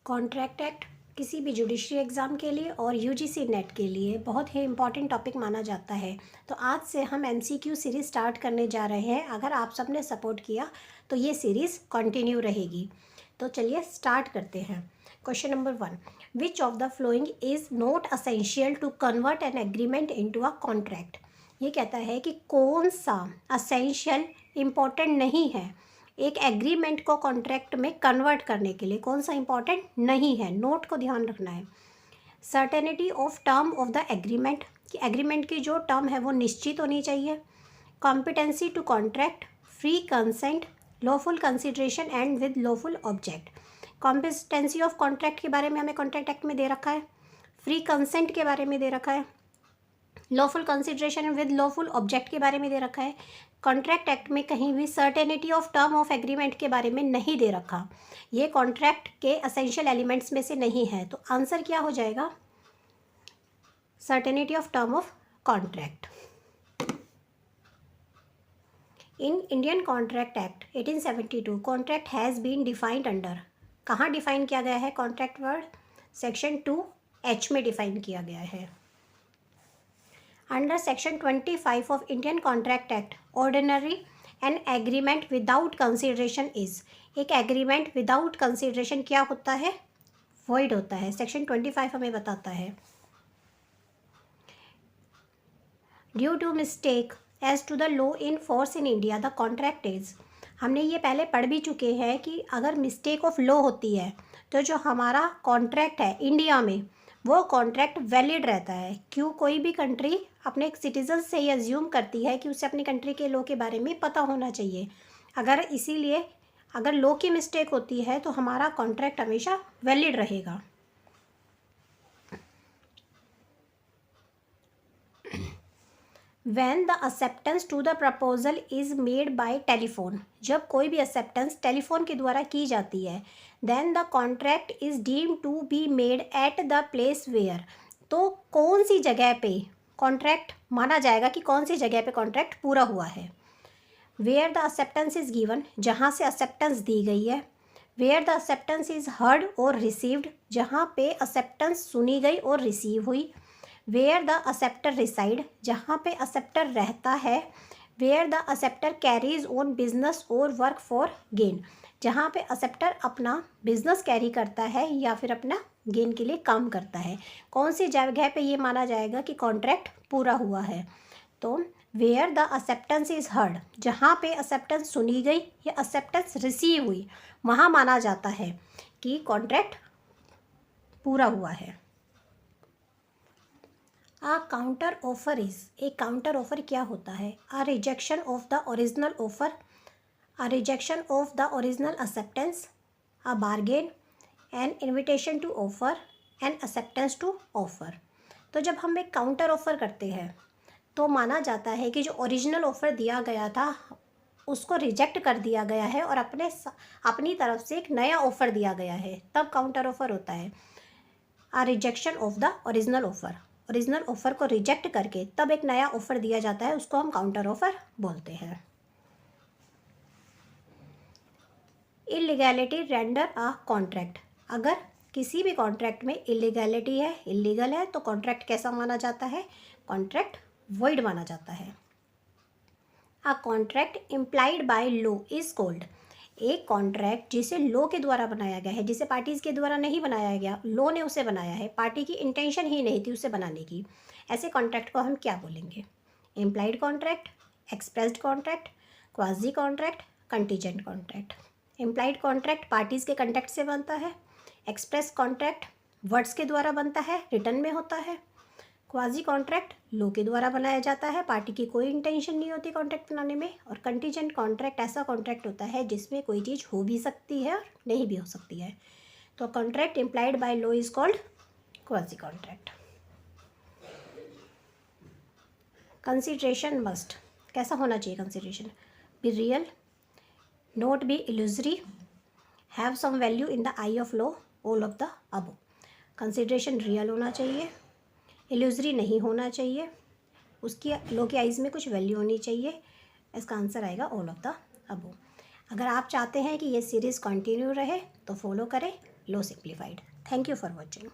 Contract act किसी भी judiciary exam के लिए और यूजीसी नेट के लिए बहुत ही इम्पॉर्टेंट टॉपिक माना जाता है। तो आज से हम एमसीक्यू सीरीज़ स्टार्ट करने जा रहे हैं। अगर आप सब ने सपोर्ट किया तो ये सीरीज़ कंटिन्यू रहेगी। तो चलिए स्टार्ट करते हैं। Question number 1, which of the following is not essential to convert an agreement into a contract. ये कहता है कि कौन सा असेंशियल इम्पॉर्टेंट नहीं है एक एग्रीमेंट को कॉन्ट्रैक्ट में कन्वर्ट करने के लिए, कौन सा इंपॉर्टेंट नहीं है। नोट को ध्यान रखना है। Certainty of term of the agreement, कि एग्रीमेंट की जो टर्म है वो निश्चित होनी चाहिए। Competency to contract, free consent, lawful consideration and with lawful object. Competency of contract के बारे में हमें कॉन्ट्रैक्ट एक्ट में दे रखा है, फ्री कंसेंट के बारे में दे रखा है, lawful consideration with lawful object के बारे में दे रखा है। कॉन्ट्रैक्ट एक्ट में कहीं भी certainty of term of agreement के बारे में नहीं दे रखा। ये कॉन्ट्रैक्ट के एसेंशियल एलिमेंट्स में से नहीं है। तो आंसर क्या हो जाएगा? Certainty of term of contract. In Indian contract act 1872 contract has been defined under, कहाँ डिफाइन किया गया है कॉन्ट्रैक्ट वर्ड? सेक्शन 2H में डिफाइन किया गया है। Under section 25 of Indian contract act, ordinary an agreement without consideration is, एक एग्रीमेंट विदाउट कंसिडरेशन क्या होता है? वॉइड होता है। सेक्शन 25 हमें बताता है। Due to mistake as to the law in force in India the contract is, हमने ये पहले पढ़ भी चुके हैं कि अगर मिस्टेक ऑफ लॉ होती है तो जो हमारा कॉन्ट्रैक्ट है इंडिया में वो कॉन्ट्रैक्ट वैलिड रहता है। क्यों? कोई भी कंट्री अपने सिटीजन से ये अज्यूम करती है कि उसे अपनी कंट्री के लॉ के बारे में पता होना चाहिए। इसीलिए अगर लॉ की मिस्टेक होती है तो हमारा कॉन्ट्रैक्ट हमेशा वैलिड रहेगा। When the acceptance to the proposal is made by telephone, जब कोई भी एक्सेप्टेंस टेलीफोन के द्वारा की जाती है, then the contract is deemed to be made at the place where, तो कौन सी जगह पे कॉन्ट्रैक्ट माना जाएगा कि कौन सी जगह पे कॉन्ट्रैक्ट पूरा हुआ है। where the acceptance is given, जहाँ से एक्सेप्टेंस दी गई है। where the acceptance is heard और received, जहाँ पे एक्सेप्टेंस सुनी गई और रिसीव हुई। वेयर द एक्सेप्टर रिसाइड, जहाँ पे एक्सेप्टर रहता है। Where the acceptor carries on business और वर्क फॉर गेन, जहाँ पे एक्सेप्टर अपना बिजनेस कैरी करता है या फिर अपना गेन के लिए काम करता है। कौन सी जगह पे ये माना जाएगा कि कॉन्ट्रैक्ट पूरा हुआ है? तो where the acceptance is heard, जहाँ पे एक्सेप्टेंस सुनी गई या एक्सेप्टेंस रिसीव हुई, वहाँ माना जाता है कि कॉन्ट्रैक्ट पूरा हुआ है। आ काउंटर ऑफर इज, एक काउंटर ऑफर क्या होता है? A rejection of the original offer, a rejection of the original acceptance, a bargain, an invitation to offer, an acceptance to offer. तो जब हम एक काउंटर ऑफर करते हैं तो माना जाता है कि जो ओरिजिनल ऑफर दिया गया था उसको रिजेक्ट कर दिया गया है और अपनी तरफ से एक नया ऑफर दिया गया है, तब काउंटर ऑफर होता है। A rejection of the original offer, original offer को रिजेक्ट करके तब एक नया ऑफर दिया जाता है, उसको हम काउंटर ऑफर बोलते हैं। इलीगैलिटी रेंडर अ कॉन्ट्रैक्ट, अगर किसी भी कॉन्ट्रैक्ट में इलीगैलिटी है, इलीगल है, तो कॉन्ट्रैक्ट कैसा माना जाता है? कॉन्ट्रैक्ट वॉइड माना जाता है। A contract implied by law is called, एक कॉन्ट्रैक्ट जिसे लॉ के द्वारा बनाया गया है, जिसे पार्टीज़ के द्वारा नहीं बनाया गया, लॉ ने उसे बनाया है, पार्टी की इंटेंशन ही नहीं थी उसे बनाने की, ऐसे कॉन्ट्रैक्ट को हम क्या बोलेंगे? Implied contract, expressed contract, quasi contract, contingent contract. Implied contract parties के कंटेक्ट से बनता है। एक्सप्रेस कॉन्ट्रैक्ट वर्ड्स के द्वारा बनता है, रिटर्न में होता है। क्वाजी कॉन्ट्रैक्ट लॉ के द्वारा बनाया जाता है, पार्टी की कोई इंटेंशन नहीं होती कॉन्ट्रैक्ट बनाने में। और कंटीजेंट कॉन्ट्रैक्ट ऐसा कॉन्ट्रैक्ट होता है जिसमें कोई चीज़ हो भी सकती है और नहीं भी हो सकती है। तो contract implied by law is called quasi contract. Consideration must, कैसा होना चाहिए consideration? Be real, not be illusory, have some value in the eye of law, all of the above. Consideration real होना चाहिए, इल्यूजरी नहीं होना चाहिए, उसकी law के आइज़ में कुछ वैल्यू होनी चाहिए। इसका आंसर आएगा ऑल ऑफ द अबव। अगर आप चाहते हैं कि ये सीरीज़ कंटिन्यू रहे तो फॉलो करें, law simplified. Thank you for watching.